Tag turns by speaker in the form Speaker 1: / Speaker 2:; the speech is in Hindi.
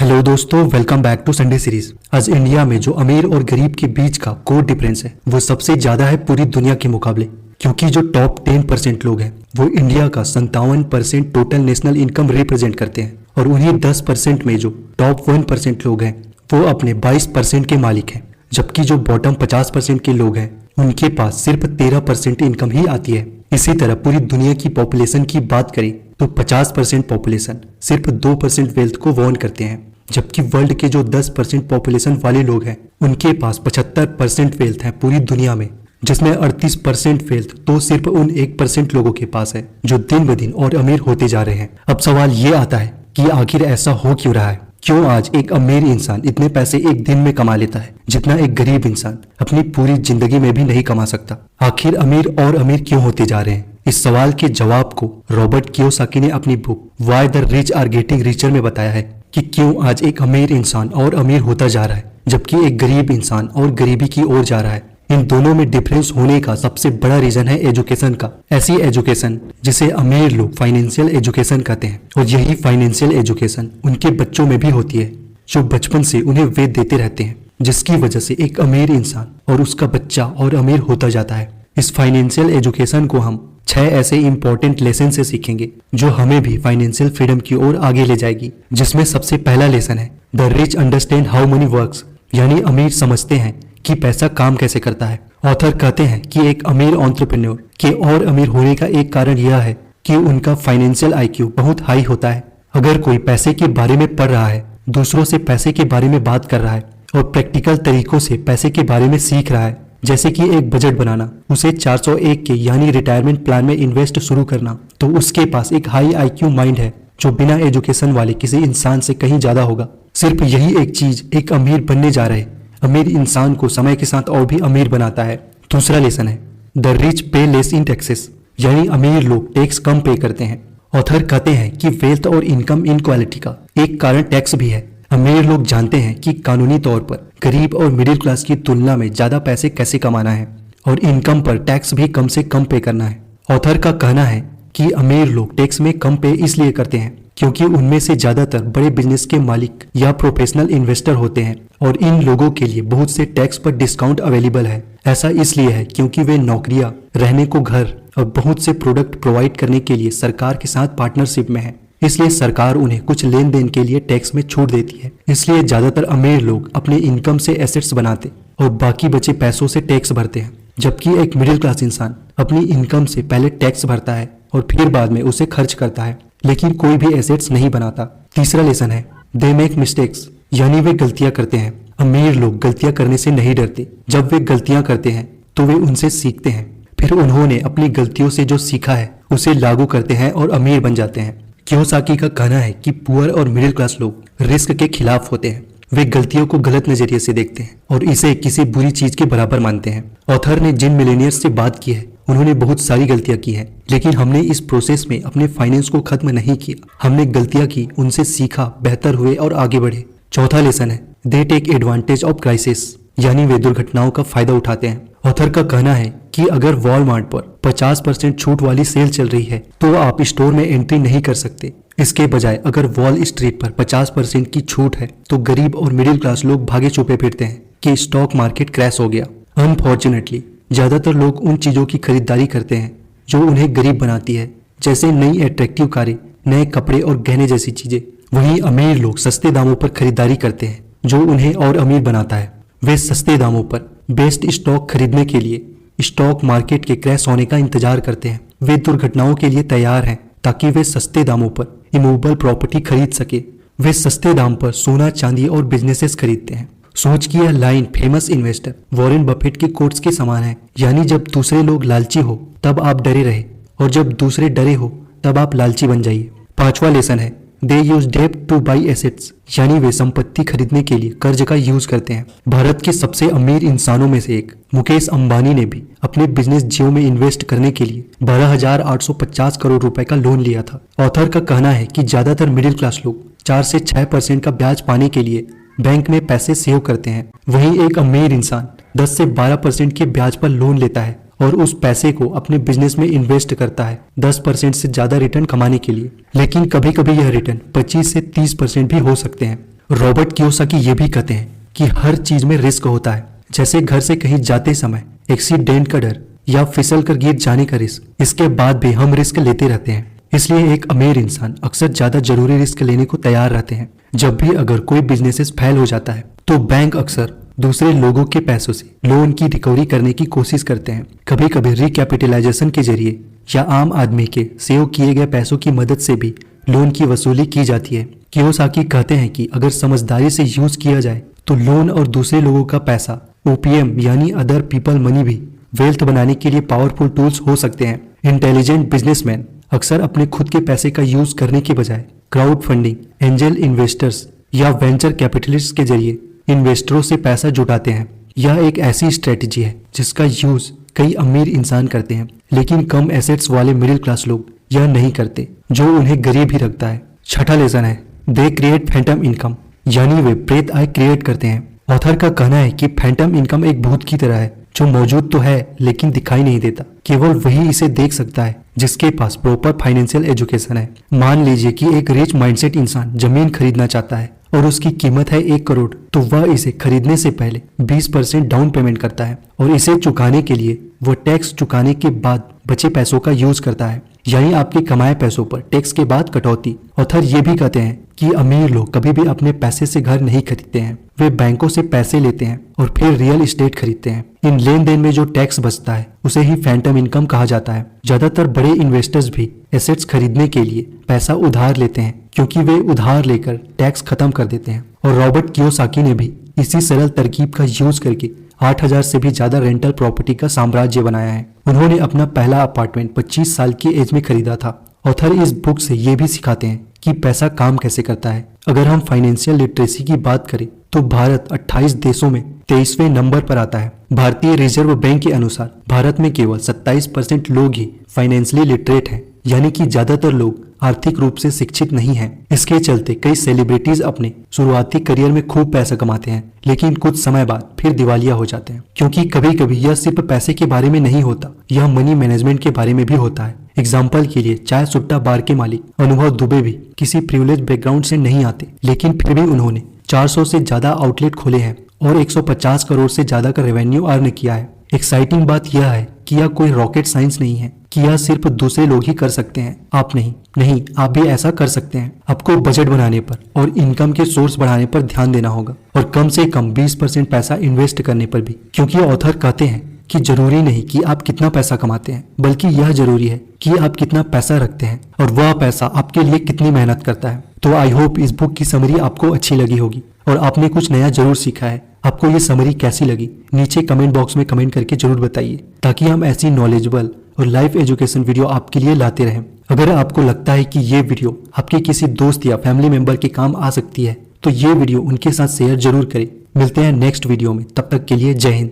Speaker 1: हेलो दोस्तों, welcome back to Sunday series. आज इंडिया में जो अमीर और गरीब के बीच का कोर डिफरेंस है वो सबसे ज्यादा है पूरी दुनिया के मुकाबले, क्योंकि जो टॉप 10% लोग हैं वो इंडिया का 57% टोटल नेशनल इनकम रिप्रेजेंट करते हैं और उन्हीं 10% में जो टॉप 1% लोग हैं वो अपने 22% के मालिक हैं, जबकि जो बॉटम 50% के लोग हैं उनके पास सिर्फ 13% इनकम ही आती है। इसी तरह पूरी दुनिया की पॉपुलेशन की बात करें तो 50% पॉपुलेशन सिर्फ 2% वेल्थ को वॉन करते हैं, जबकि वर्ल्ड के जो 10% पॉपुलेशन वाले लोग हैं उनके पास 75% वेल्थ है पूरी दुनिया में, जिसमें 38% वेल्थ तो सिर्फ उन 1% लोगों के पास है जो दिन ब दिन और अमीर होते जा रहे हैं। अब सवाल ये आता है कि आखिर ऐसा हो क्यों रहा है? क्यों आज एक अमीर इंसान इतने पैसे एक दिन में कमा लेता है जितना एक गरीब इंसान अपनी पूरी जिंदगी में भी नहीं कमा सकता? आखिर अमीर और अमीर क्यों होते जा रहे हैं? इस सवाल के जवाब को रॉबर्ट कियोसाकी ने अपनी book why the rich are getting richer में बताया है कि क्यों आज एक अमीर इंसान और अमीर होता जा रहा है जबकि एक गरीब इंसान और गरीबी की ओर जा रहा है। इन दोनों में डिफरेंस होने का सबसे बड़ा रीजन है एजुकेशन का। ऐसी एजुकेशन जिसे अमीर लोग फाइनेंशियल एजुकेशन कहते हैं, और यही फाइनेंशियल एजुकेशन उनके बच्चों में भी होती है जो बचपन से उन्हें वेद देते रहते हैं, जिसकी वजह से एक अमीर इंसान और उसका बच्चा और अमीर होता जाता है। इस फाइनेंशियल एजुकेशन को हम 6 ऐसे इंपॉर्टेंट लेसन से सीखेंगे जो हमें भी फाइनेंशियल फ्रीडम की ओर आगे ले जाएगी, जिसमें सबसे पहला लेसन है the rich understand how many works, यानी अमीर समझते हैं कि पैसा काम कैसे करता है। ऑथर कहते हैं कि एक अमीर एंटरप्रेन्योर के और अमीर होने का एक कारण यह है कि उनका फाइनेंशियल आईक्यू बहुत हाई होता है। अगर कोई पैसे के बारे में पढ़ रहा है, दूसरों से पैसे के बारे में बात कर रहा है और प्रैक्टिकल तरीकों से पैसे के बारे में सीख रहा है, जैसे कि एक बजट बनाना, उसे 401 के यानी रिटायरमेंट प्लान में इन्वेस्ट शुरू करना, तो उसके पास एक हाई आईक्यू माइंड है जो बिना एजुकेशन वाले किसी इंसान से कहीं ज्यादा होगा। सिर्फ यही एक चीज एक अमीर बनने जा रहे अमीर इंसान को समय के साथ और भी अमीर बनाता है। दूसरा लेसन है द रिच पे लेस इन टैक्सेस, यानी अमीर लोग टैक्स कम पे करते हैं। ऑथर कहते हैं कि वेल्थ और इनकम इनक्वालिटी का एक कारण टैक्स भी है। अमीर लोग जानते हैं कि कानूनी तौर पर गरीब और मिडिल क्लास की तुलना में ज्यादा पैसे कैसे कमाना है और इनकम पर टैक्स भी कम से कम पे करना है। ऑथर का कहना है कि अमीर लोग टैक्स में कम पे इसलिए करते हैं क्योंकि उनमें से ज्यादातर बड़े बिजनेस के मालिक या प्रोफेशनल इन्वेस्टर होते हैं और इन लोगों के लिए बहुत से टैक्स पर डिस्काउंट अवेलेबल है। ऐसा इसलिए है क्योंकि वे नौकरियां, रहने को घर और बहुत से प्रोडक्ट प्रोवाइड करने के लिए सरकार के साथ पार्टनरशिप में है, इसलिए सरकार उन्हें कुछ लेन देन के लिए टैक्स में छूट देती है। इसलिए ज्यादातर अमीर लोग अपने इनकम से एसेट्स बनाते और बाकी बचे पैसों से टैक्स भरते हैं, जबकि एक मिडिल क्लास इंसान अपनी इनकम से पहले टैक्स भरता है और फिर बाद में उसे खर्च करता है, लेकिन कोई भी एसेट्स नहीं बनाता। तीसरा लेसन है दे मेक मिस्टेक्स, यानी वे गलतियां करते हैं। अमीर लोग गलतियां करने से नहीं डरते। जब वे गलतियां करते हैं तो वे उनसे सीखते हैं, फिर उन्होंने अपनी गलतियों से जो सीखा है उसे लागू करते हैं और अमीर बन जाते हैं। कियोसाकी का कहना है कि पुअर और मिडिल क्लास लोग रिस्क के खिलाफ होते हैं। वे गलतियों को गलत नजरिए से देखते हैं और इसे किसी बुरी चीज के बराबर मानते हैं। ऑथर ने जिन मिलेनियर्स से बात की है उन्होंने बहुत सारी गलतियां की हैं, लेकिन हमने इस प्रोसेस में अपने फाइनेंस को खत्म नहीं किया। हमने गलतियां की, उनसे सीखा, बेहतर हुए और आगे बढ़े। चौथा लेसन है they take advantage of crisis, यानी वे दुर्घटनाओं का फायदा उठाते हैं। ऑथर का कहना है कि अगर वॉलमार्ट पर 50% छूट वाली सेल चल रही है तो आप स्टोर में एंट्री नहीं कर सकते। इसके बजाय अगर वॉल स्ट्रीट पर 50% की छूट है तो गरीब और मिडिल क्लास लोग भागे छुपे फिरते हैं कि स्टॉक मार्केट क्रैश हो गया। अनफॉर्चुनेटली ज्यादातर लोग उन चीजों की खरीदारी करते हैं जो उन्हें गरीब बनाती है, जैसे नई अट्रैक्टिव कारें, नए कपड़े और गहने जैसी चीजें। वहीं अमीर लोग सस्ते दामों पर खरीदारी करते हैं जो उन्हें और अमीर बनाता है। वे सस्ते दामों पर बेस्ट स्टॉक खरीदने के लिए स्टॉक मार्केट के क्रैश होने का इंतजार करते हैं। वे दुर्घटनाओं के लिए तैयार हैं ताकि वे सस्ते दामों पर इमूवेबल प्रॉपर्टी खरीद सके। वे सस्ते दाम पर सोना, चांदी और बिजनेसेस खरीदते हैं। सोच की यह line famous investor Warren Buffett के कोट्स के समान है, यानी जब दूसरे लोग लालची हो तब आप डरे रहे और जब दूसरे डरे हो तब आप लालची बन जाइए। पांचवा लेसन है they use debt to buy assets, यानी वे संपत्ति खरीदने के लिए कर्ज का यूज करते हैं। भारत के सबसे अमीर इंसानों में से एक मुकेश अंबानी ने भी अपने बिजनेस जियो में इन्वेस्ट करने के लिए 12,850 करोड़ रुपए का लोन लिया था। ऑथर का कहना है कि ज्यादातर मिडिल क्लास लोग 4 से 6% का ब्याज पाने के लिए बैंक में पैसे सेव करते हैं। वहीं एक अमीर इंसान 10 से 12% के ब्याज पर लोन लेता है और उस पैसे को अपने बिजनेस में इन्वेस्ट करता है 10% से ज्यादा रिटर्न कमाने के लिए। लेकिन कभी कभी यह रिटर्न 25 से 30% भी हो सकते हैं। रॉबर्ट कियोसाकी ये भी कहते हैं कि हर चीज में रिस्क होता है, जैसे घर से कहीं जाते समय एक्सीडेंट का डर या फिसल कर गिर जाने का रिस्क। इसके बाद भी हम रिस्क लेते रहते हैं। इसलिए एक अमीर इंसान अक्सर ज्यादा जरूरी रिस्क लेने को तैयार रहते हैं। जब भी अगर कोई बिजनेसेस फेल हो जाता है तो बैंक अक्सर दूसरे लोगों के पैसों से लोन की रिकवरी करने की कोशिश करते हैं। कभी कभी रिकैपिटलाइजेशन के जरिए या आम आदमी के सेव किए गए पैसों की मदद से भी लोन की वसूली की जाती है। कियोसाकी कहते हैं कि अगर समझदारी से यूज किया जाए तो लोन और दूसरे लोगों का पैसा, ओपीएम यानी अदर पीपल मनी, भी वेल्थ बनाने के लिए पावरफुल टूल्स हो सकते हैं। इंटेलिजेंट बिजनेसमैन अक्सर अपने खुद के पैसे का यूज करने के बजाय क्राउड फंडिंग, एंजल इन्वेस्टर्स या वेंचर कैपिटलिस्ट के जरिए इन्वेस्टरों से पैसा जुटाते हैं। यह एक ऐसी स्ट्रेटेजी है जिसका यूज कई अमीर इंसान करते हैं, लेकिन कम एसेट्स वाले मिडिल क्लास लोग यह नहीं करते, जो उन्हें गरीब ही रखता है। छठा लेसन है, दे क्रिएट फैंटम इनकम, यानी वे प्रेत आय क्रिएट करते हैं। ऑथर का कहना है कि फैंटम इनकम एक भूत की तरह है जो मौजूद तो है लेकिन दिखाई नहीं देता। केवल वही इसे देख सकता है जिसके पास प्रॉपर फाइनेंशियल एजुकेशन है। मान लीजिए कि एक रिच माइंडसेट इंसान जमीन खरीदना चाहता है और उसकी कीमत है 1 करोड़, तो वह इसे खरीदने से पहले 20% डाउन पेमेंट करता है और इसे चुकाने के लिए वह टैक्स चुकाने के बाद बचे पैसों का यूज करता है, यानी आपके कमाए पैसों पर टैक्स के बाद कटौती। ऑथर ये भी कहते हैं कि अमीर लोग कभी भी अपने पैसे से घर नहीं खरीदते हैं, वे बैंकों से पैसे लेते हैं और फिर रियल एस्टेट खरीदते हैं। इन लेन देन में जो टैक्स बचता है उसे ही फैंटम इनकम कहा जाता है। ज्यादातर बड़े इन्वेस्टर्स भी एसेट्स खरीदने के लिए पैसा उधार लेते हैं, क्योंकि वे उधार लेकर टैक्स खत्म कर देते हैं। और रॉबर्ट कियोसाकी ने भी इसी सरल तरकीब का यूज करके 8000 से भी ज्यादा रेंटल प्रॉपर्टी का साम्राज्य बनाया है। उन्होंने अपना पहला अपार्टमेंट 25 साल की एज में खरीदा था। ऑथर इस बुक से ये भी सिखाते हैं कि पैसा काम कैसे करता है। अगर हम फाइनेंशियल लिटरेसी की बात करें तो भारत 28 देशों में 23वें नंबर पर आता है। भारतीय रिजर्व बैंक के अनुसार भारत में केवल 27% लोग ही फाइनेंशियली लिटरेट हैं, यानी कि ज्यादातर लोग आर्थिक रूप से शिक्षित नहीं हैं। इसके चलते कई सेलिब्रिटीज अपने शुरुआती करियर में खूब पैसा कमाते हैं, लेकिन कुछ समय बाद फिर दिवालिया हो जाते हैं, क्योंकि कभी कभी यह सिर्फ पैसे के बारे में नहीं होता, यह मनी मैनेजमेंट के बारे में भी होता है। एग्जाम्पल के लिए चाय सुट्टा बार के मालिक अनुभव दुबे भी किसी प्रिविलेज बैकग्राउंड से नहीं आते, लेकिन फिर भी उन्होंने 400 से ज्यादा आउटलेट खोले हैं और 150 करोड़ से ज्यादा का रेवेन्यू अर्न किया है। एक्साइटिंग बात यह है कि यह कोई रॉकेट साइंस नहीं है कि यह सिर्फ दूसरे लोग ही कर सकते हैं, आप नहीं, आप भी ऐसा कर सकते हैं। आपको बजट बनाने पर और इनकम के सोर्स बढ़ाने पर ध्यान देना होगा और कम से कम 20% पैसा इन्वेस्ट करने पर भी, क्योंकि ऑथर कहते हैं कि जरूरी नहीं कि आप कितना पैसा कमाते हैं, बल्कि यह जरूरी है कि आप कितना पैसा रखते हैं और वह पैसा आपके लिए कितनी मेहनत करता है। तो आई होप इस बुक की समरी आपको अच्छी लगी होगी और आपने कुछ नया जरूर सीखा है। आपको ये समरी कैसी लगी नीचे कमेंट बॉक्स में कमेंट करके जरूर बताइए, ताकि हम ऐसी नॉलेजेबल और लाइफ एजुकेशन वीडियो आपके लिए लाते रहें। अगर आपको लगता है कि ये वीडियो आपके किसी दोस्त या फैमिली मेंबर के काम आ सकती है तो ये वीडियो उनके साथ शेयर जरूर करें। मिलते हैं नेक्स्ट वीडियो में, तब तक के लिए जय हिंद।